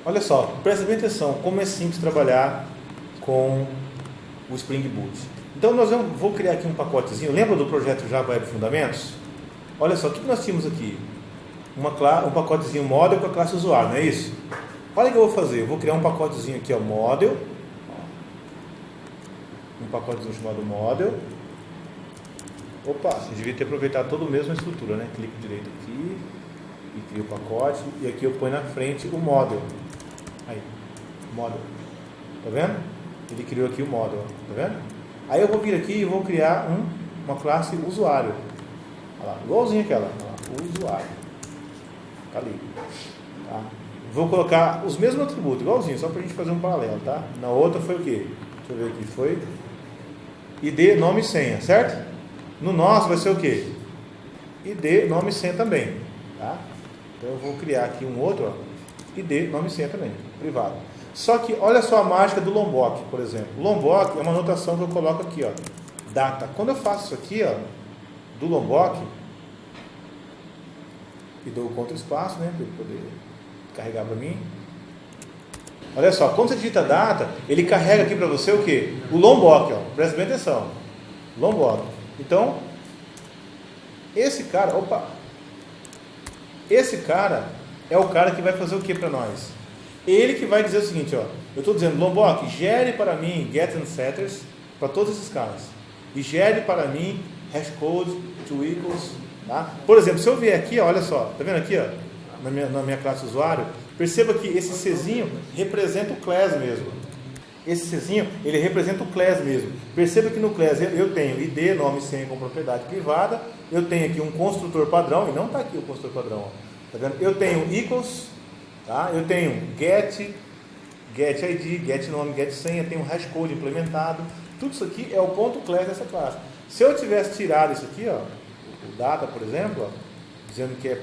Olha só, presta bem atenção, como é simples trabalhar com o Spring Boot. Então vou criar aqui um pacotezinho. Lembra do projeto Java Web Fundamentos? Olha só, o que nós tínhamos aqui? Um pacotezinho model com a classe usuário, não é isso? Olha o que eu vou fazer, eu vou criar um pacotezinho aqui, ó, model. Um pacotezinho chamado model. Opa, você devia ter aproveitado toda a mesma estrutura, né? Clique direito aqui e cria o pacote, e aqui eu ponho na frente o model. Aí, model. Tá vendo? Ele criou aqui o model, tá vendo? Aí eu vou vir aqui e vou criar uma classe usuário. Olha lá, igualzinho aquela. Olha lá, usuário. Tá ali. Tá? Vou colocar os mesmos atributos, igualzinho, só pra gente fazer um paralelo, tá? Na outra foi o quê? Deixa eu ver aqui, foi ID, nome e senha, certo? No nosso vai ser o quê? ID, nome e senha também, tá? Então eu vou criar aqui um outro, ó, ID, nome e senha também, privado. Só que olha só a mágica do Lombok, por exemplo. Lombok é uma anotação que eu coloco aqui, ó, data. Quando eu faço isso aqui, ó, do Lombok, e dou o contra espaço, né, para ele poder carregar para mim. Olha só, quando você digita data, ele carrega aqui para você o quê? O Lombok, ó, presta bem atenção. Lombok. Então, esse cara é o cara que vai fazer o que para nós? Ele que vai dizer o seguinte, ó, eu estou dizendo, Lombok, gere para mim get and setters para todos esses caras, e gere para mim hashcode to equals, tá? Por exemplo, se eu vier aqui, ó, olha só, tá vendo aqui, ó, na minha classe usuário, perceba que esse Czinho representa o class mesmo. Esse Czinho, ele representa o class mesmo. Perceba que no class eu tenho ID, nome e senha com propriedade privada, eu tenho aqui um construtor padrão, e não está aqui o construtor padrão, ó, tá vendo? Eu tenho equals, tá? Eu tenho get ID, get nome, get senha, tenho hashcode implementado. Tudo isso aqui é o ponto class dessa classe. Se eu tivesse tirado isso aqui, ó, o data, por exemplo, ó, dizendo que é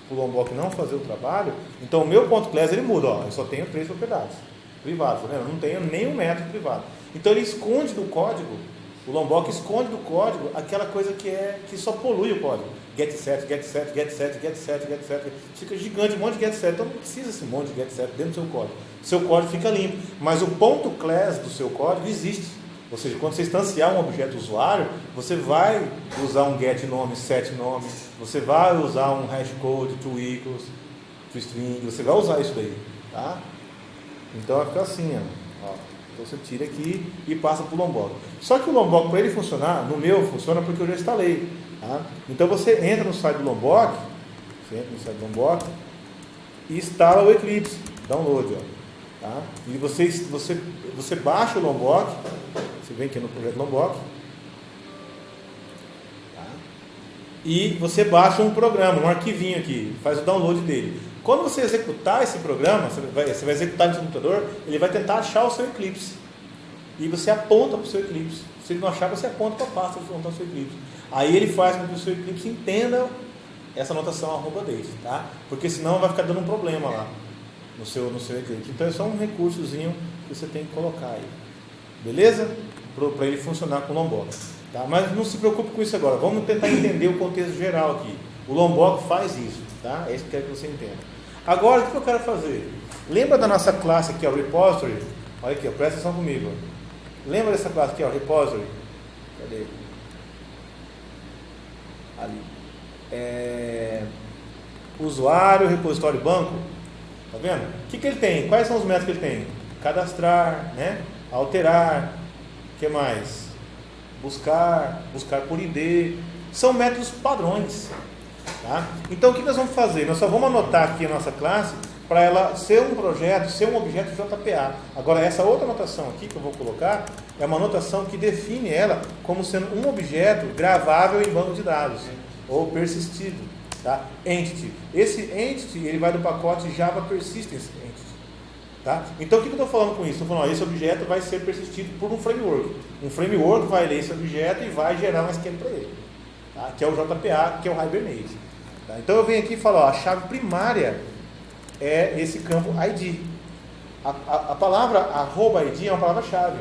o Lombok não fazer o trabalho, então o meu ponto class ele muda, ó, eu só tenho 3 propriedades privadas, tá vendo? Eu não tenho nenhum método privado. Então ele esconde do código, o Lombok esconde do código aquela coisa que só polui o código. Get set, get set, get set, get set, get set. Fica gigante, um monte de get set, então não precisa esse monte de get set dentro do seu código. Seu código fica limpo, mas o ponto class do seu código existe. Ou seja, quando você instanciar um objeto usuário, você vai usar um get nome, set nome, você vai usar um hashcode to equals, to string, você vai usar isso daí, tá? Então vai ficar assim, ó. Então você tira aqui e passa para o Lombok. Só que o Lombok, para ele funcionar, no meu funciona porque eu já instalei, tá? Então você entra no site do Lombok, e instala o Eclipse, download, ó, tá? E você baixa o Lombok. Você vem aqui no projeto Lombok, tá? E você baixa um programa, um arquivinho aqui, faz o download dele. Quando você executar esse programa, você vai executar no seu computador, ele vai tentar achar o seu Eclipse. E você aponta para o seu Eclipse. Se ele não achar, você aponta para a pasta onde está o seu Eclipse. Aí ele faz com que o seu Eclipse entenda essa anotação @date, tá? Porque senão vai ficar dando um problema lá no seu Eclipse. Então é só um recursozinho que você tem que colocar aí. Beleza? Para ele funcionar com o Lombok, tá? Mas não se preocupe com isso agora, vamos tentar entender o contexto geral aqui. O Lombok faz isso, tá? É isso que eu quero que você entenda. Agora, o que eu quero fazer? Lembra da nossa classe aqui, ó, repository? Olha aqui, ó, presta atenção comigo. Lembra dessa classe aqui, ó, repository? Cadê? Ali. Usuário, repositório, banco. Tá vendo? O que ele tem? Quais são os métodos que ele tem? Cadastrar, né? Alterar, o que mais? Buscar por ID, são métodos padrões, tá? Então o que nós vamos fazer? Nós só vamos anotar aqui a nossa classe para ela ser um projeto, ser um objeto JPA. Agora essa outra anotação aqui que eu vou colocar é uma anotação que define ela como sendo um objeto gravável em banco de dados ou persistido, tá? Entity. Esse entity ele vai do pacote Java Persistence Entity. Tá? Então o que eu estou falando com isso? Estou falando, esse objeto vai ser persistido por um framework. Um framework vai ler esse objeto e vai gerar um esquema para ele, tá? Que é o JPA, que é o Hibernate. Tá? Então eu venho aqui e falo, ó, a chave primária é esse campo ID. A palavra @ID é uma palavra-chave.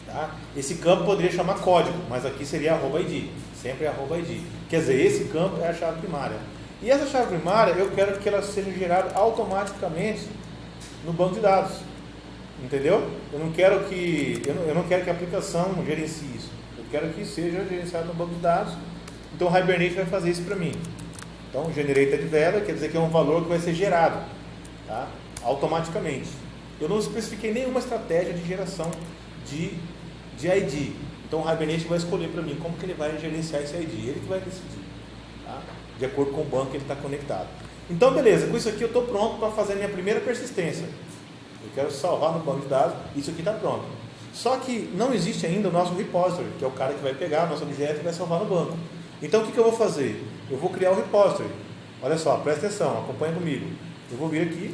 Tá? Esse campo poderia chamar código, mas aqui seria @ID. Sempre @ID. Quer dizer, esse campo é a chave primária. E essa chave primária, eu quero que ela seja gerada automaticamente no banco de dados. Entendeu? Eu não quero que a aplicação gerencie isso. Eu quero que seja gerenciado no banco de dados. Então o Hibernate vai fazer isso para mim. Então generated value quer dizer que é um valor que vai ser gerado, tá? Automaticamente. Eu não especifiquei nenhuma estratégia de geração de ID. Então o Hibernate vai escolher para mim como que ele vai gerenciar esse ID. Ele que vai decidir, tá? De acordo com o banco que ele está conectado. Então beleza, com isso aqui eu estou pronto para fazer a minha primeira persistência. Eu quero salvar no banco de dados, isso aqui está pronto. Só que não existe ainda o nosso repository, que é o cara que vai pegar o nosso objeto e vai salvar no banco. Então o que eu vou fazer? Eu vou criar o repository. Olha só, presta atenção, acompanha comigo. Eu vou vir aqui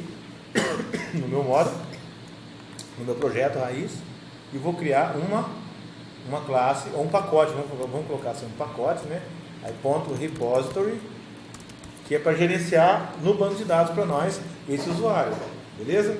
no meu módulo, no meu projeto raiz, e vou criar uma classe, ou um pacote, vamos colocar assim, um pacote, né? Aí ponto repository, que é para gerenciar no banco de dados para nós esse usuário, beleza?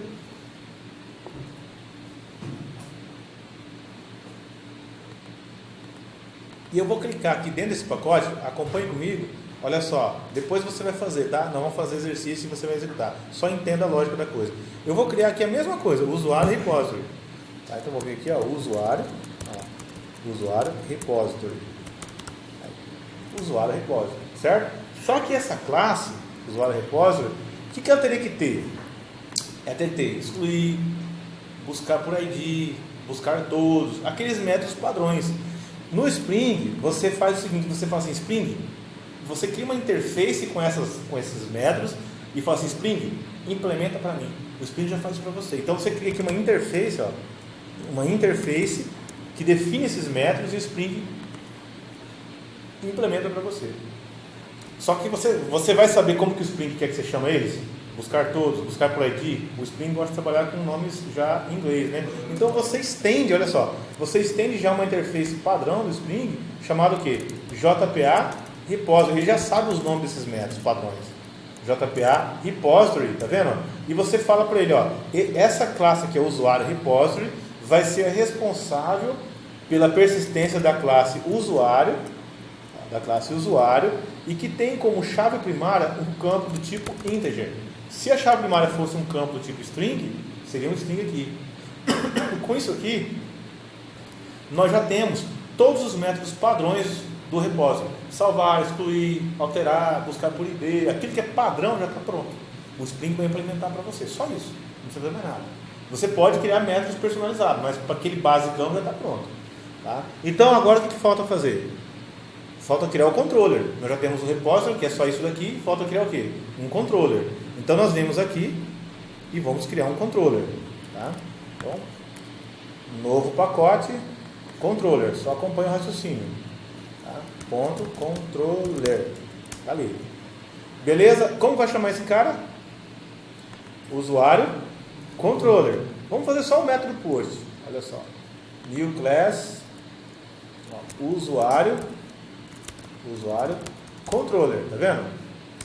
E eu vou clicar aqui dentro desse pacote, acompanhe comigo, olha só, depois você vai fazer, tá? Não vamos fazer exercício e você vai executar, só entenda a lógica da coisa. Eu vou criar aqui a mesma coisa, o usuário repository, tá? Então eu vou vir aqui, ó, usuário repository, usuário repository, certo? Só que essa classe, usuário repository, o que ela teria que ter? Ela teria que ter excluir, buscar por ID, buscar todos, aqueles métodos padrões. No Spring, você faz o seguinte, você fala assim, Spring, você cria uma interface com esses métodos e fala assim, Spring, implementa para mim. O Spring já faz isso para você. Então você cria aqui uma interface, ó, uma interface que define esses métodos e o Spring implementa para você. Só que você vai saber como que o Spring quer que você chame eles? Buscar todos, buscar por ID. O Spring gosta de trabalhar com nomes já em inglês, né? Então você estende, olha só, você estende já uma interface padrão do Spring, chamado o quê? JPA Repository. Ele já sabe os nomes desses métodos padrões. JPA Repository, tá vendo? E você fala para ele, ó, essa classe aqui é o usuário Repository, vai ser a responsável pela persistência da classe usuário, e que tem como chave primária um campo do tipo integer. Se a chave primária fosse um campo do tipo string, seria um string aqui. Com isso aqui, nós já temos todos os métodos padrões do repository. Salvar, excluir, alterar, buscar por ID, aquilo que é padrão já está pronto. O Spring vai implementar para você, só isso, não precisa mais nada. Você pode criar métodos personalizados, mas para aquele basicão já está pronto. Tá? Então agora o que falta fazer? Falta criar o controller. Nós já temos o repository, que é só isso daqui, falta criar o quê? Um controller. Então nós vemos aqui e vamos criar um controller. Tá? Então, novo pacote, controller. Só acompanha o raciocínio. Tá? Ponto controller. Tá ali. Beleza? Como vai chamar esse cara? Usuário controller. Vamos fazer só o método post. Olha só. New class usuário controller, tá vendo?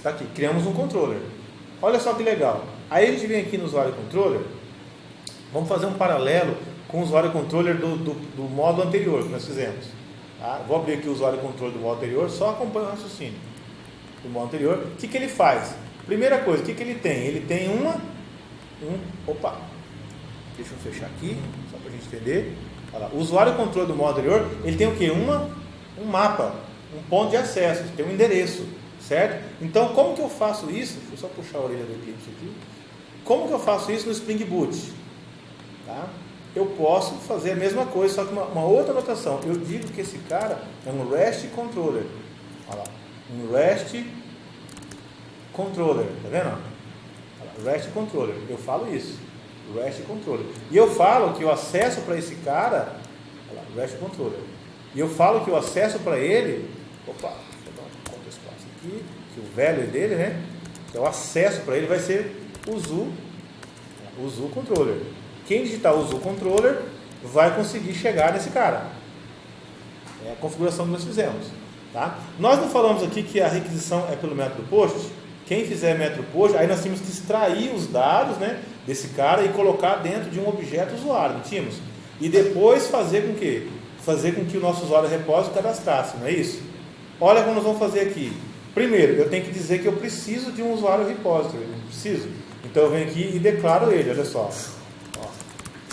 Tá aqui, criamos um controller. Olha só que legal. Aí a gente vem aqui no usuário controller, vamos fazer um paralelo com o usuário controller do módulo anterior que nós fizemos. Tá? Vou abrir aqui o usuário controller do módulo anterior, só acompanha o raciocínio do módulo anterior. O que ele faz? Primeira coisa, o que ele tem? Ele tem opa, deixa eu fechar aqui, só para a gente entender. Olha lá, o usuário controller do módulo anterior, ele tem o que? Um mapa, um ponto de acesso, tem um endereço, certo? Então, como que eu faço isso? Deixa eu só puxar a orelha do Eclipse aqui. Como que eu faço isso no Spring Boot? Tá? Eu posso fazer a mesma coisa, só que uma outra notação. Eu digo que esse cara é um REST Controller. Olha lá, um REST Controller, tá vendo? Olha lá, REST Controller, eu falo isso, REST Controller. E eu falo que o acesso para esse cara, olha lá, REST Controller. E eu falo que o acesso para ele, opa, deixa eu dar um conta espaço aqui, que o value dele, né? Que é o acesso para ele vai ser o Zoo Controller. Quem digitar o Zoo Controller vai conseguir chegar nesse cara. É a configuração que nós fizemos. Tá? Nós não falamos aqui que a requisição é pelo método post. Quem fizer método post, aí nós tínhamos que extrair os dados, né, desse cara e colocar dentro de um objeto usuário, não tínhamos? E depois fazer com que? Fazer com que o nosso usuário repository cadastrasse, não é isso? Olha como nós vamos fazer aqui. Primeiro, eu tenho que dizer que eu preciso de um usuário repository. Não preciso? Então eu venho aqui e declaro ele, olha só. Ó,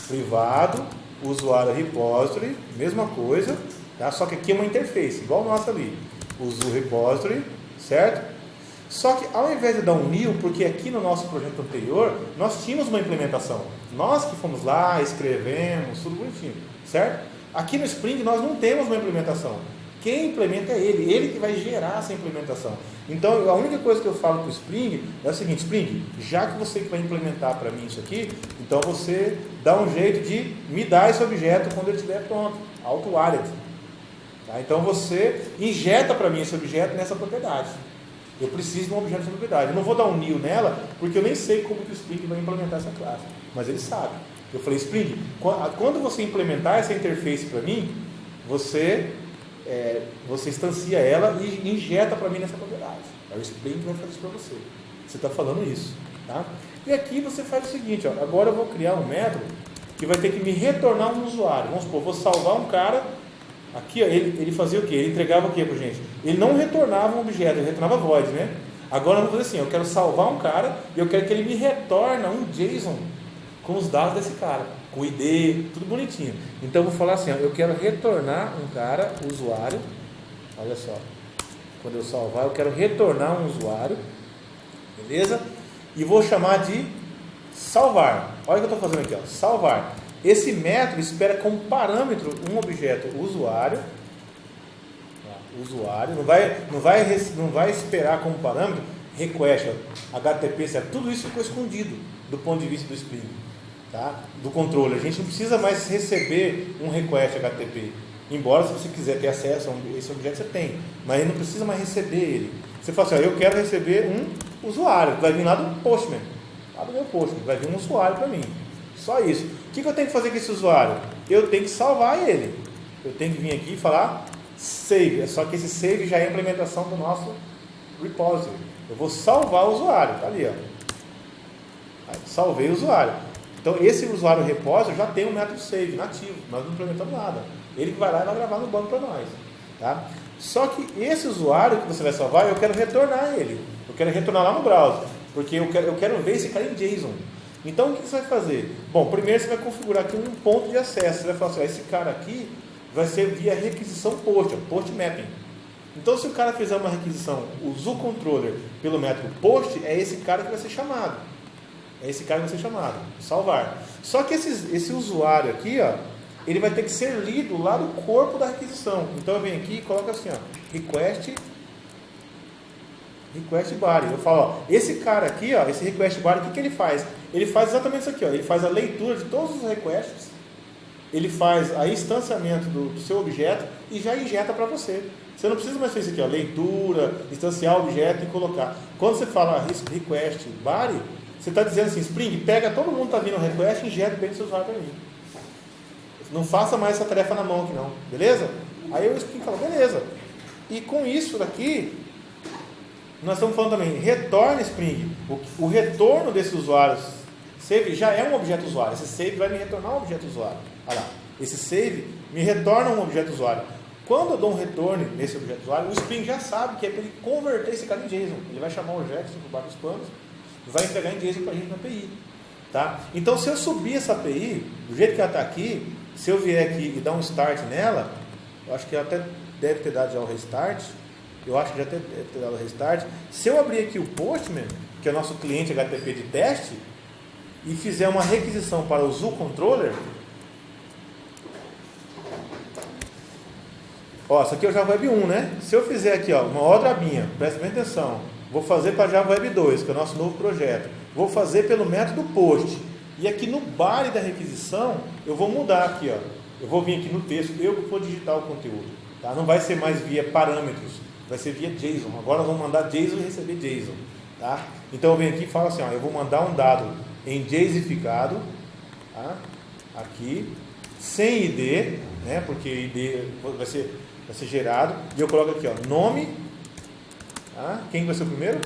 privado, usuário repository, mesma coisa, tá? Só que aqui é uma interface, igual nossa ali. Uso repository, certo? Só que ao invés de dar um new, porque aqui no nosso projeto anterior, nós tínhamos uma implementação. Nós que fomos lá, escrevemos, tudo bonitinho, certo? Aqui no Spring nós não temos uma implementação. Quem implementa é ele que vai gerar essa implementação. Então a única coisa que eu falo para o Spring é o seguinte: Spring, já que você que vai implementar para mim isso aqui, então você dá um jeito de me dar esse objeto quando ele estiver pronto, auto-added. Tá? Então você injeta para mim esse objeto nessa propriedade. Eu preciso de um objeto de propriedade. Eu não vou dar um new nela, porque eu nem sei como que o Spring vai implementar essa classe. Mas ele sabe. Eu falei, Spring, quando você implementar essa interface para mim, você instancia ela e injeta para mim nessa propriedade. É o Spring que vai fazer isso para você. Você está falando isso. Tá? E aqui você faz o seguinte, ó, agora eu vou criar um método que vai ter que me retornar um usuário. Vamos supor, vou salvar um cara. Aqui, ó, ele fazia o quê? Ele entregava o quê para gente? Ele não retornava um objeto, ele retornava void, né? Agora eu vou fazer assim, eu quero salvar um cara e eu quero que ele me retorne um JSON com os dados desse cara, com o ID, tudo bonitinho. Então eu vou falar assim, ó, eu quero retornar um cara, usuário, olha só, quando eu salvar eu quero retornar um usuário, beleza? E vou chamar de salvar. Olha o que eu estou fazendo aqui, ó, salvar. Esse método espera como parâmetro um objeto usuário, não vai esperar como parâmetro request, HTTP, certo? Tudo isso ficou escondido do ponto de vista do Spring, tá? Do controle. A gente não precisa mais receber um request HTTP, embora se você quiser ter acesso a esse objeto você tem, mas não precisa mais receber ele. Você fala assim, ó, eu quero receber um usuário, vai vir lá do Postman, lá do meu Postman, vai vir um usuário para mim. Só isso. O que eu tenho que fazer com esse usuário? Eu tenho que salvar ele. Eu tenho que vir aqui e falar save. Só que esse save já é a implementação do nosso repository. Eu vou salvar o usuário. Está ali, ó. Aí, salvei o usuário. Então esse usuário repository já tem um método save nativo. Nós não implementamos nada. Ele que vai lá e vai gravar no banco para nós. Tá? Só que esse usuário que você vai salvar, eu quero retornar ele. Eu quero retornar lá no browser. Porque eu quero ver esse cara em JSON. Então o que você vai fazer? Bom, primeiro você vai configurar aqui um ponto de acesso. Você vai falar assim, ó, esse cara aqui vai ser via requisição post, ó, post mapping. Então se o cara fizer uma requisição, o ZooController pelo método post, é esse cara que vai ser chamado. É esse cara que vai ser chamado, salvar. Só que esse usuário aqui, ó, ele vai ter que ser lido lá no corpo da requisição. Então eu venho aqui e coloco assim, ó, request body. Eu falo, ó, esse cara aqui, ó, esse request body, o que ele faz? Ele faz exatamente isso aqui, ó, ele faz a leitura de todos os requests, ele faz a instanciamento do seu objeto e já injeta para você. Você não precisa mais fazer isso aqui, ó, leitura, instanciar o objeto e colocar. Quando você fala request body, você está dizendo assim, Spring, pega todo mundo que está vindo no request e injeta bem no seu usuário para mim. Não faça mais essa tarefa na mão aqui não, beleza? Aí o Spring fala, beleza. E com isso daqui, nós estamos falando também, retorna Spring. O retorno desses usuários, save já é um objeto usuário. Esse save vai me retornar um objeto usuário. Olha lá, esse save me retorna um objeto usuário. Quando eu dou um retorno nesse objeto usuário, o Spring já sabe que é para ele converter esse cara em JSON. Ele vai chamar o objeto por baixo dos panos, vai entregar em JSON para a gente na API. Tá? Então, se eu subir essa API, do jeito que ela está aqui, se eu vier aqui e dar um start nela, eu acho que ela até deve ter dado já o restart. Eu acho que já deve ter dado o restart. Se eu abrir aqui o Postman, que é o nosso cliente HTTP de teste, e fizer uma requisição para o ZooController, ó, isso aqui é o Java Web 1, né? Se eu fizer aqui, ó, uma outra abinha, presta bem atenção, vou fazer para Java Web 2, que é o nosso novo projeto, vou fazer pelo método POST, e aqui no body da requisição, eu vou mudar aqui, ó, eu vou vir aqui no texto, eu vou digitar o conteúdo, tá? Não vai ser mais via parâmetros, vai ser via JSON. Agora nós vamos mandar JSON e receber JSON, tá? Então eu venho aqui e falo assim, ó, eu vou mandar um dado em JSONificado, tá? Aqui, sem ID, né? Porque ID vai ser gerado, e eu coloco aqui, ó, nome, tá? Quem vai ser o primeiro?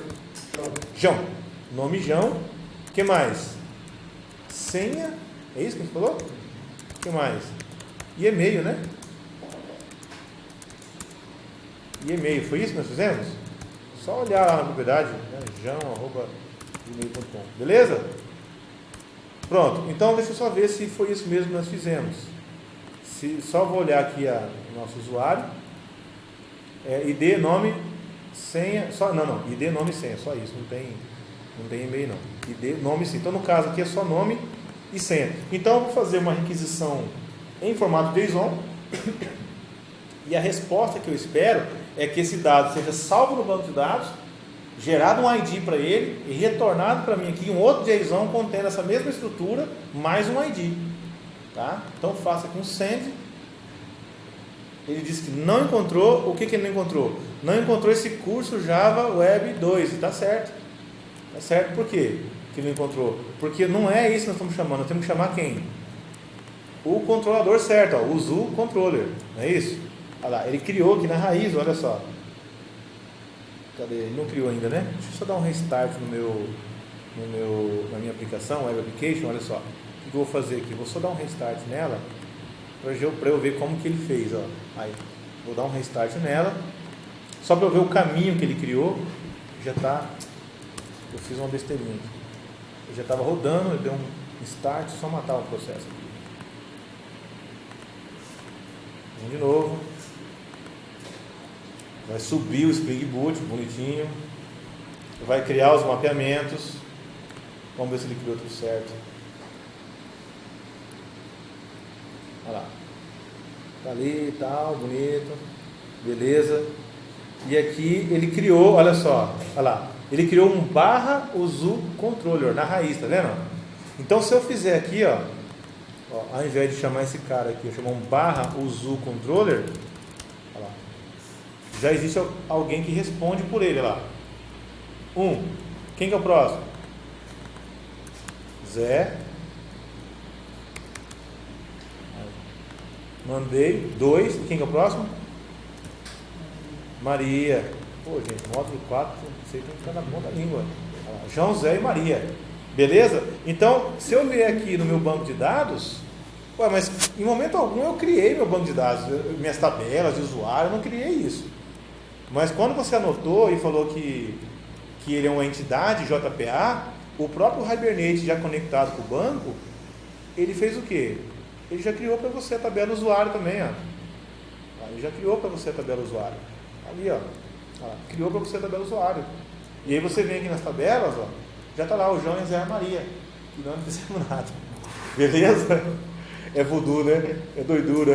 João. Nome João. O que mais? Senha, é isso que a gente falou? O que mais? E e-mail, né? E e-mail, foi isso que nós fizemos? Só olhar lá na propriedade, né? João, gmail.com. Beleza? Pronto. Então, deixa eu só ver se foi isso mesmo que nós fizemos. Só vou olhar aqui o nosso usuário. ID, nome, senha. ID, nome e senha. Só isso. Não tem e-mail não. ID, nome e senha. Então, no caso aqui é só nome e senha. Então, eu vou fazer uma requisição em formato JSON. E a resposta que eu espero é que esse dado seja salvo no banco de dados, gerado um ID para ele e retornado para mim aqui um outro JSON contendo essa mesma estrutura mais um ID. Tá? Então faça aqui um send. Ele disse que não encontrou. O que ele não encontrou? Não encontrou esse curso Java Web 2. Está certo. Está certo por quê que não encontrou? Porque não é isso que nós estamos chamando. Nós temos que chamar quem? O controlador certo, o Zoo Controller. Não é isso? Olha lá, ele criou aqui na raiz, olha só. Cadê? Ele não criou ainda, né? Deixa eu só dar um restart na minha aplicação, Web Application, olha só. O que eu vou fazer aqui? Vou só dar um restart nela, para eu ver como que ele fez, ó. Aí, vou dar um restart nela, só para eu ver o caminho que ele criou. Já está, eu fiz uma besteirinha aqui. Ele já estava rodando, eu dei um start, só matar o processo aqui. Vamos de novo. Vai subir o Spring Boot, bonitinho. Vai criar os mapeamentos. Vamos ver se ele criou tudo certo. Olha lá. Tá ali e tal, bonito. Beleza. E aqui ele criou, olha só. Olha lá. Ele criou um /usu controller na raiz, tá vendo? Então se eu fizer aqui, ó, ao invés de chamar esse cara aqui, eu chamar um /usu controller, olha lá. Já existe alguém que responde por ele lá. Quem que é o próximo? Zé. Mandei. 2. Quem que é o próximo? Maria. Pô, gente, módulo 4, você tem que ficar na ponta da língua. João, Zé e Maria. Beleza? Então, se eu vier aqui no meu banco de dados, mas em momento algum eu criei meu banco de dados, minhas tabelas de usuário, eu não criei isso. Mas quando você anotou e falou que ele é uma entidade JPA, o próprio Hibernate já conectado com o banco, ele fez o quê? Ele já criou para você a tabela usuário também, ó. Ele já criou para você a tabela usuário. Ali, ó. Criou para você a tabela usuário. E aí você vem aqui nas tabelas, ó, já está lá o João e a Zé Maria, que não fizemos nada. Beleza? É voodoo, né? É doidura.